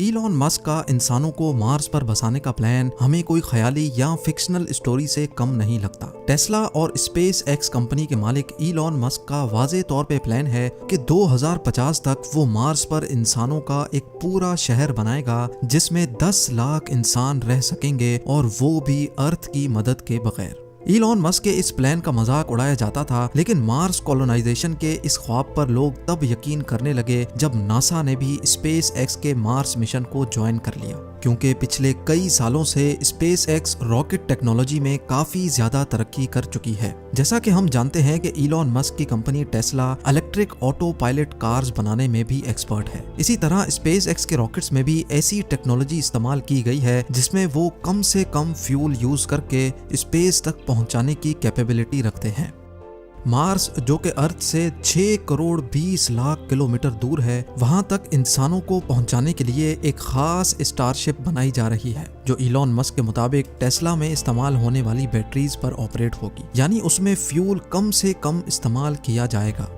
Elon Musk का इंसानों को मार्स पर बसाने का प्लान हमें कोई ख्याली या फिक्शनल स्टोरी से कम नहीं लगता। टेस्ला और स्पेस एक्स कंपनी के मालिक इलॉन मस्क का वाज़े तौर पे प्लान है कि 2050 तक वो मार्स पर इंसानों का एक पूरा शहर बनाएगा जिसमें 10 लाख इंसान रह सकेंगे, और वो भी अर्थ की मदद के बगैर। इलॉन मस्क के इस प्लान का मजाक उड़ाया जाता था, लेकिन मार्स कॉलोनाइजेशन के इस ख्वाब पर लोग तब यकीन करने लगे जब नासा ने भी स्पेस एक्स के मार्स मिशन को ज्वाइन कर लिया। क्योंकि पिछले कई सालों से स्पेस एक्स रॉकेट टेक्नोलॉजी में काफी ज्यादा तरक्की कर चुकी है। जैसा कि हम जानते हैं कि इलॉन मस्क की company Tesla electric auto pilot cars बनाने में भी एक्सपर्ट है। इसी तरह स्पेस एक्स के रॉकेट्स में भी ऐसी टेक्नोलॉजी इस्तेमाल की गई है जिसमें वो कम से कम फ्यूल यूज करके स्पेस तक पहुंचाने की कैपेबिलिटी रखते हैं। मार्स, जो कि अर्थ से 6 करोड़ 20 लाख किलोमीटर दूर है, वहां तक इंसानों को पहुंचाने के लिए एक खास स्टारशिप बनाई जा रही है जो इलॉन मस्क के मुताबिक टेस्ला में इस्तेमाल होने वाली बैटरीज पर ऑपरेट होगी, यानी उसमें फ्यूल कम से कम इस्तेमाल किया जाएगा।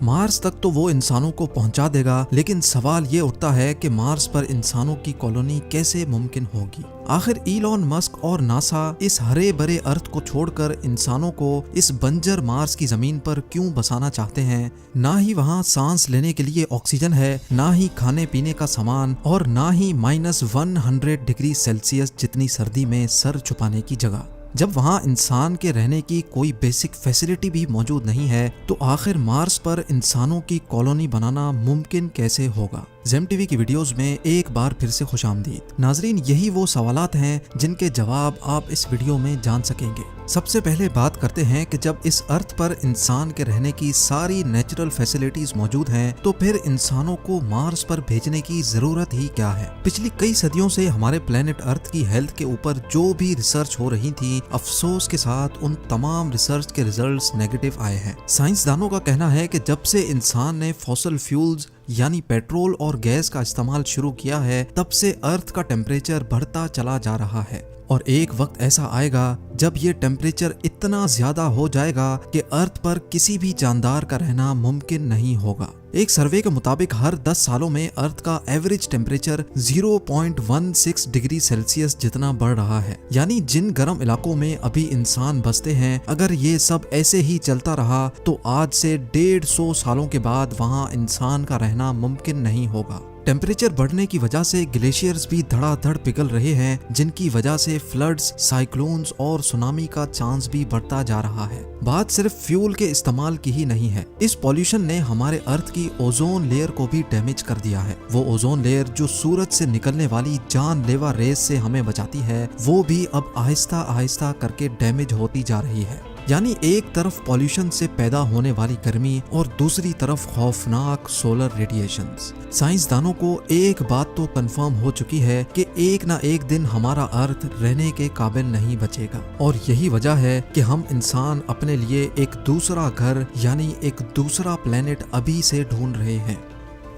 मार्स तक तो वो इंसानों को पहुंचा देगा, लेकिन सवाल ये उठता है कि मार्स पर इंसानों की कॉलोनी कैसे मुमकिन होगी। आखिर इलॉन मस्क और नासा इस हरे भरे अर्थ को छोड़कर इंसानों को इस बंजर मार्स की जमीन पर क्यों बसाना चाहते हैं? ना ही वहाँ सांस लेने के लिए ऑक्सीजन है, ना ही खाने पीने का सामान, और ना ही -100 डिग्री सेल्सियस जितनी सर्दी में सर छुपाने की जगह। जब वहाँ इंसान के रहने की कोई बेसिक फैसिलिटी भी मौजूद नहीं है, तो आखिर मार्स पर इंसानों की कॉलोनी बनाना मुमकिन कैसे होगा? ज़ेम टीवी की वीडियोस में एक बार फिर से खुशामदीद। नाजरीन, यही वो सवालात हैं जिनके जवाब आप इस वीडियो में जान सकेंगे। सबसे पहले बात करते हैं कि जब इस अर्थ पर इंसान के रहने की सारी नेचुरल फैसिलिटीज मौजूद हैं, तो फिर इंसानों को मार्स पर भेजने की जरूरत ही क्या है? पिछली कई सदियों से हमारे प्लेनेट अर्थ की हेल्थ के ऊपर जो भी रिसर्च हो रही थी, अफसोस के साथ उन तमाम रिसर्च के रिजल्ट्स नेगेटिव आए हैं। साइंसदानों का कहना है कि जब से इंसान ने फॉसिल फ्यूल्स यानी पेट्रोल और गैस का इस्तेमाल शुरू किया है, तब से अर्थ का टेम्परेचर बढ़ता चला जा रहा है, और एक वक्त ऐसा आएगा जब ये टेम्परेचर इतना ज्यादा हो जाएगा कि अर्थ पर किसी भी जानदार का रहना मुमकिन नहीं होगा। एक सर्वे के मुताबिक हर 10 सालों में अर्थ का एवरेज टेम्परेचर 0.16 डिग्री सेल्सियस जितना बढ़ रहा है। यानी जिन गर्म इलाकों में अभी इंसान बसते हैं, अगर ये सब ऐसे ही चलता रहा तो आज से 150 सालों के बाद वहाँ इंसान का रहना मुमकिन नहीं होगा। टेम्परेचर बढ़ने की वजह से ग्लेशियर्स भी धड़ाधड़ पिघल रहे हैं, जिनकी वजह से फ्लड्स, साइक्लोन्स और सुनामी का चांस भी बढ़ता जा रहा है। बात सिर्फ फ्यूल के इस्तेमाल की ही नहीं है। इस पॉल्यूशन ने हमारे अर्थ की ओजोन लेयर को भी डैमेज कर दिया है। वो ओजोन लेयर जो सूरज से निकलने वाली जानलेवा रेस से हमें बचाती है, वो भी अब आहिस्ता आहिस्ता करके डैमेज होती जा रही है। यानी एक तरफ पॉल्यूशन से पैदा होने वाली गर्मी और दूसरी तरफ खौफनाक सोलर रेडिएशंस। साइंसदानों को एक बात तो कंफर्म हो चुकी है कि एक ना एक दिन हमारा अर्थ रहने के काबिल नहीं बचेगा, और यही वजह है कि हम इंसान अपने लिए एक दूसरा घर यानी एक दूसरा प्लेनेट अभी से ढूंढ रहे हैं।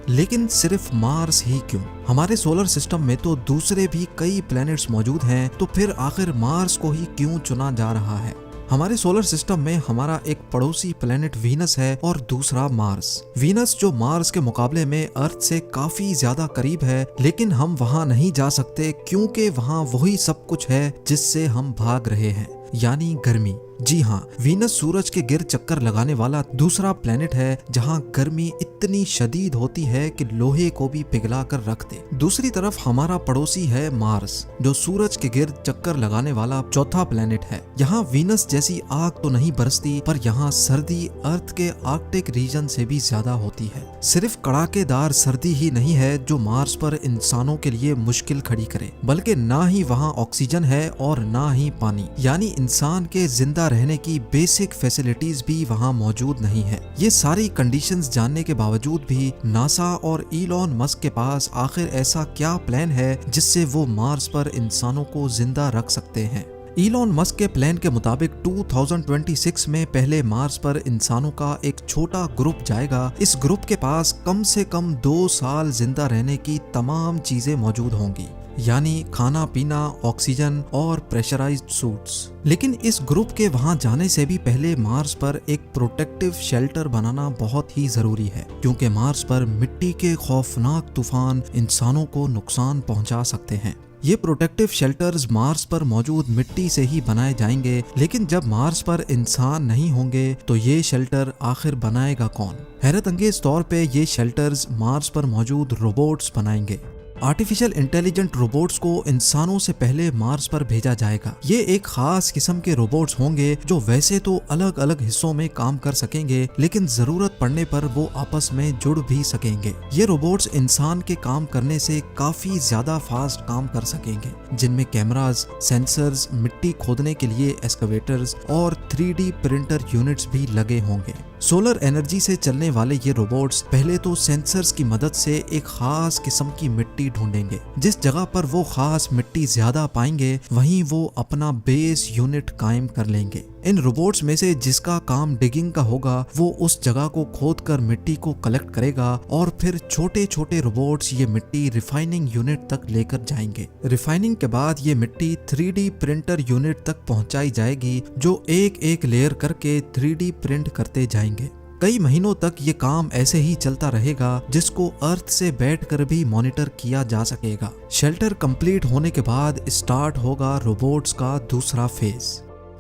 लेकिन सिर्फ मार्स ही क्यों? हमारे सोलर सिस्टम में तो दूसरे भी कई प्लैनेट्स मौजूद हैं, तो फिर आखिर मार्स को ही क्यों चुना जा रहा है? हमारे सोलर सिस्टम में हमारा एक पड़ोसी प्लेनेट वीनस है और दूसरा मार्स। वीनस जो मार्स के मुकाबले में अर्थ से काफी ज्यादा करीब है, लेकिन हम वहां नहीं जा सकते क्योंकि वहां वही सब कुछ है जिससे हम भाग रहे हैं, यानी गर्मी। जी हाँ, वीनस सूरज के गिर्द चक्कर लगाने वाला दूसरा प्लेनेट है जहाँ गर्मी इतनी शदीद होती है कि लोहे को भी पिघला कर रख दे। दूसरी तरफ हमारा पड़ोसी है मार्स, जो सूरज के गिर्द चक्कर लगाने वाला चौथा प्लेनेट है। यहाँ वीनस जैसी आग तो नहीं बरसती, पर यहाँ सर्दी अर्थ के आर्कटिक रीजन से भी ज्यादा होती है। सिर्फ कड़ाकेदार सर्दी ही नहीं है जो मार्स पर इंसानों के लिए मुश्किल खड़ी करे, बल्कि ना ही वहाँ ऑक्सीजन है और ना ही पानी, यानी इंसान के जिंदा रहने की बेसिक फैसिलिटीज भी वहां मौजूद नहीं है। ये सारी कंडीशंस जानने के बावजूद भी नासा और इलॉन मस्क के पास आखिर ऐसा क्या प्लान है जिससे वो मार्स पर इंसानों को जिंदा रख सकते हैं? इलॉन मस्क के प्लान के मुताबिक 2026 में पहले मार्स पर इंसानों का एक छोटा ग्रुप जाएगा। इस ग्रुप के पास कम से कम 2 साल जिंदा रहने की तमाम चीजें मौजूद होंगी। यानी खाना पीना, ऑक्सीजन और प्रेशराइज्ड सूट्स। लेकिन इस ग्रुप के वहां जाने से भी पहले मार्स पर एक प्रोटेक्टिव शेल्टर बनाना बहुत ही जरूरी है, क्योंकि मार्स पर मिट्टी के खौफनाक तूफान इंसानों को नुकसान पहुंचा सकते हैं। ये प्रोटेक्टिव शेल्टर्स मार्स पर मौजूद मिट्टी से ही बनाए जाएंगे, लेकिन जब मार्स पर इंसान नहीं होंगे तो ये शेल्टर आखिर बनाएगा कौन? हैरत अंगेज तौर पे ये शेल्टर्स मार्स पर मौजूद रोबोट्स बनाएंगे। आर्टिफिशियल इंटेलिजेंट रोबोट्स को इंसानों से पहले मार्स पर भेजा जाएगा। ये एक खास किस्म के रोबोट्स होंगे जो वैसे तो अलग अलग हिस्सों में काम कर सकेंगे, लेकिन जरूरत पड़ने पर वो आपस में जुड़ भी सकेंगे। ये रोबोट्स इंसान के काम करने से काफी ज्यादा फास्ट काम कर सकेंगे, जिनमें कैमरास, सेंसर्स, मिट्टी खोदने के लिए एक्सकवेटर्स और 3D प्रिंटर यूनिट्स भी लगे होंगे। सोलर एनर्जी से चलने वाले ये रोबोट्स पहले तो सेंसर्स की मदद से एक खास किस्म की मिट्टी ढूंढेंगे। जिस जगह पर वो खास मिट्टी ज्यादा पाएंगे वहीं वो अपना बेस यूनिट कायम कर लेंगे। इन रोबोट्स में से जिसका काम डिगिंग का होगा वो उस जगह को खोदकर मिट्टी को कलेक्ट करेगा और फिर छोटे छोटे रोबोट्स ये मिट्टी रिफाइनिंग यूनिट तक लेकर जाएंगे। रिफाइनिंग के बाद ये मिट्टी 3D प्रिंटर यूनिट तक पहुंचाई जाएगी, जो एक एक लेयर करके 3D प्रिंट करते जाएंगे। कई महीनों तक ये काम ऐसे ही चलता रहेगा, जिसको अर्थ से बैठकर भी मॉनिटर किया जा सकेगा। शेल्टर कंप्लीट होने के बाद स्टार्ट होगा रोबोट्स का दूसरा फेज।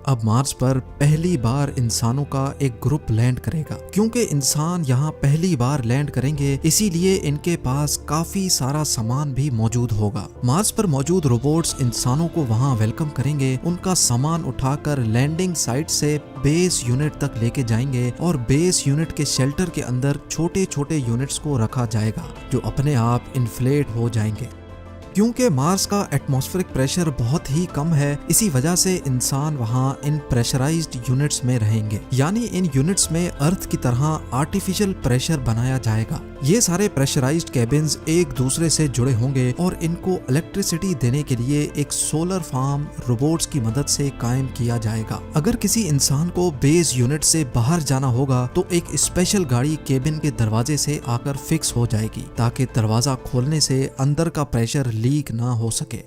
अब मार्स पर पहली बार इंसानों का एक ग्रुप लैंड करेगा। क्योंकि इंसान यहाँ पहली बार लैंड करेंगे, इसीलिए इनके पास काफी सारा सामान भी मौजूद होगा। मार्स पर मौजूद रोबोट्स इंसानों को वहाँ वेलकम करेंगे, उनका सामान उठाकर लैंडिंग साइट से बेस यूनिट तक लेके जाएंगे और बेस यूनिट के शेल्टर के अंदर छोटे छोटे यूनिट्स को रखा जाएगा, जो अपने आप इन्फ्लेट हो जाएंगे। क्योंकि मार्स का एटमॉस्फेरिक प्रेशर बहुत ही कम है, इसी वजह से इंसान वहाँ इन प्रेशराइज्ड यूनिट्स में रहेंगे। यानी इन यूनिट्स में अर्थ की तरह आर्टिफिशियल प्रेशर बनाया जाएगा। ये सारे प्रेशराइज्ड केबिन्स एक दूसरे से जुड़े होंगे और इनको इलेक्ट्रिसिटी देने के लिए एक सोलर फार्म रोबोट्स की मदद से कायम किया जाएगा। अगर किसी इंसान को बेस यूनिट से बाहर जाना होगा तो एक स्पेशल गाड़ी केबिन के दरवाजे से आकर फिक्स हो जाएगी, ताकि दरवाजा खोलने से अंदर का प्रेशर लीक ना हो सके।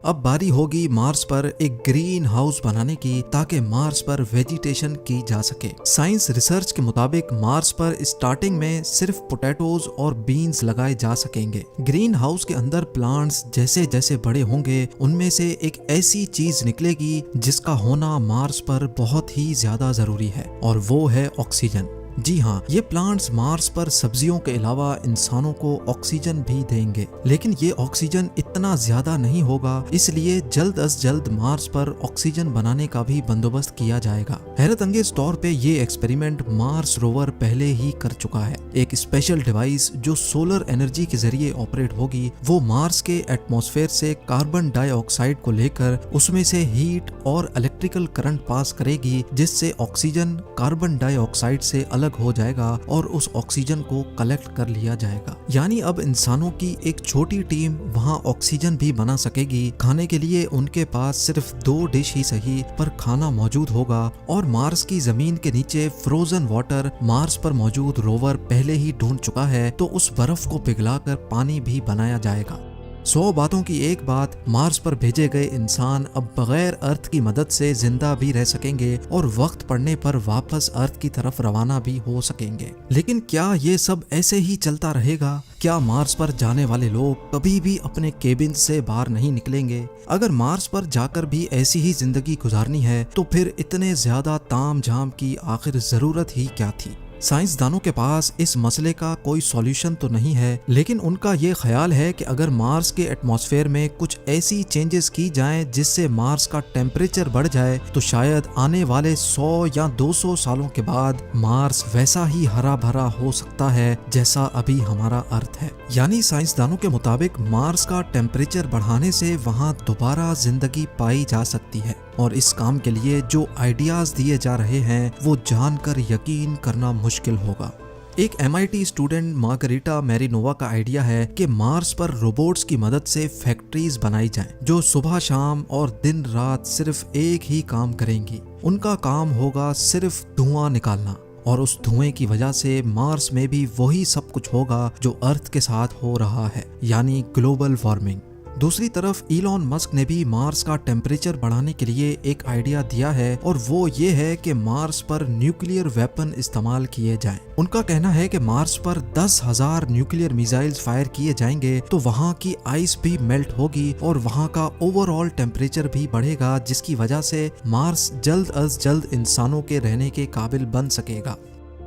अब बारी होगी मार्स पर एक ग्रीन हाउस बनाने की, ताकि मार्स पर वेजिटेशन की जा सके। साइंस रिसर्च के मुताबिक मार्स पर स्टार्टिंग में सिर्फ पोटैटोज और बीन्स लगाए जा सकेंगे। ग्रीन हाउस के अंदर प्लांट्स जैसे जैसे बड़े होंगे, उनमें से एक ऐसी चीज निकलेगी जिसका होना मार्स पर बहुत ही ज्यादा जरूरी है, और वो है ऑक्सीजन। जी हाँ, ये प्लांट्स मार्स पर सब्जियों के अलावा इंसानों को ऑक्सीजन भी देंगे, लेकिन ये ऑक्सीजन इतना ज्यादा नहीं होगा, इसलिए जल्द अज जल्द मार्स पर ऑक्सीजन बनाने का भी बंदोबस्त किया जाएगा। हैरत अंगेज तौर पे ये एक्सपेरिमेंट मार्स रोवर पहले ही कर चुका है। एक स्पेशल डिवाइस जो सोलर एनर्जी के जरिए ऑपरेट होगी, वो मार्स के एटमॉस्फेयर से कार्बन डाइऑक्साइड को लेकर उसमें से हीट और इलेक्ट्रिकल करंट पास करेगी, जिससे ऑक्सीजन कार्बन डाइऑक्साइड से अलग हो जाएगा और उस ऑक्सीजन को कलेक्ट कर लिया जाएगा। यानी अब इंसानों की एक छोटी टीम वहां ऑक्सीजन भी बना सकेगी। खाने के लिए उनके पास सिर्फ 2 डिश ही सही, पर खाना मौजूद होगा। और मार्स की जमीन के नीचे फ्रोजन वाटर मार्स पर मौजूद रोवर पहले ही ढूंढ चुका है, तो उस बर्फ को पिघलाकर पानी भी बनाया जाएगा। 100 बातों की एक बात, मार्स पर भेजे गए इंसान अब बगैर अर्थ की मदद से जिंदा भी रह सकेंगे और वक्त पड़ने पर वापस अर्थ की तरफ रवाना भी हो सकेंगे। लेकिन क्या ये सब ऐसे ही चलता रहेगा? क्या मार्स पर जाने वाले लोग कभी भी अपने केबिन से बाहर नहीं निकलेंगे? अगर मार्स पर जाकर भी ऐसी ही जिंदगी गुजारनी है, तो फिर इतने ज्यादा ताम झाम की आखिर जरूरत ही क्या थी? साइंसदानों के पास इस मसले का कोई सॉल्यूशन तो नहीं है, लेकिन उनका ये ख्याल है कि अगर मार्स के एटमॉस्फेयर में कुछ ऐसी चेंजेस की जाएं जिससे मार्स का टेम्परेचर बढ़ जाए, तो शायद आने वाले 100 या 200 सालों के बाद मार्स वैसा ही हरा भरा हो सकता है जैसा अभी हमारा अर्थ है। यानी साइंसदानों के मुताबिक मार्स का टेम्परेचर बढ़ाने से वहाँ दोबारा जिंदगी पाई जा सकती है, और इस काम के लिए जो आइडियाज दिए जा रहे हैं वो जानकर यकीन करना मुश्किल होगा। एक MIT स्टूडेंट मार्गरीटा मैरिनोवा का आइडिया है कि मार्स पर रोबोट्स की मदद से फैक्ट्रीज बनाई जाएं, जो सुबह शाम और दिन रात सिर्फ एक ही काम करेंगी। उनका काम होगा सिर्फ धुआं निकालना, और उस धुएं की वजह से मार्स में भी वही सब कुछ होगा जो अर्थ के साथ हो रहा है, यानी ग्लोबल वार्मिंग। दूसरी तरफ इलॉन मस्क ने भी मार्स का टेम्परेचर बढ़ाने के लिए एक आइडिया दिया है और वो ये है कि मार्स पर न्यूक्लियर वेपन इस्तेमाल किए जाएं। उनका कहना है कि मार्स पर 10,000 न्यूक्लियर मिसाइल्स फायर किए जाएंगे तो वहाँ की आइस भी मेल्ट होगी और वहाँ का ओवरऑल टेम्परेचर भी बढ़ेगा, जिसकी वजह से मार्स जल्द अज जल्द इंसानों के रहने के काबिल बन सकेगा।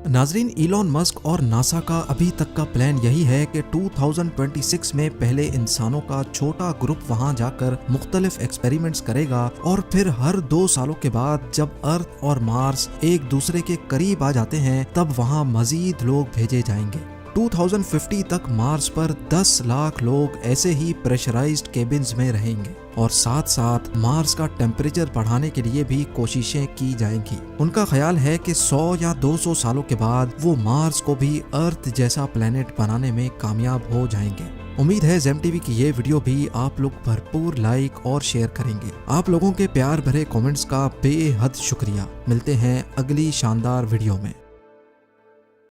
नाजरीन, इलॉन मस्क और नासा का अभी तक का प्लान यही है कि 2026 में पहले इंसानों का छोटा ग्रुप वहां जाकर मुख्तलिफ एक्सपेरिमेंट्स करेगा और फिर हर 2 सालों के बाद जब अर्थ और मार्स एक दूसरे के करीब आ जाते हैं तब वहां मजीद लोग भेजे जाएंगे। 2050 तक मार्स पर 10 लाख लोग ऐसे ही प्रेशराइज्ड केबिन्स में रहेंगे और साथ साथ मार्स का टेम्परेचर बढ़ाने के लिए भी कोशिशें की जाएंगी। उनका ख्याल है कि 100 या 200 सालों के बाद वो मार्स को भी अर्थ जैसा प्लेनेट बनाने में कामयाब हो जाएंगे। उम्मीद है ज़ेम टीवी की ये वीडियो भी आप लोग भरपूर लाइक और शेयर करेंगे। आप लोगों के प्यार भरे कमेंट्स का बेहद शुक्रिया। मिलते हैं अगली शानदार वीडियो में।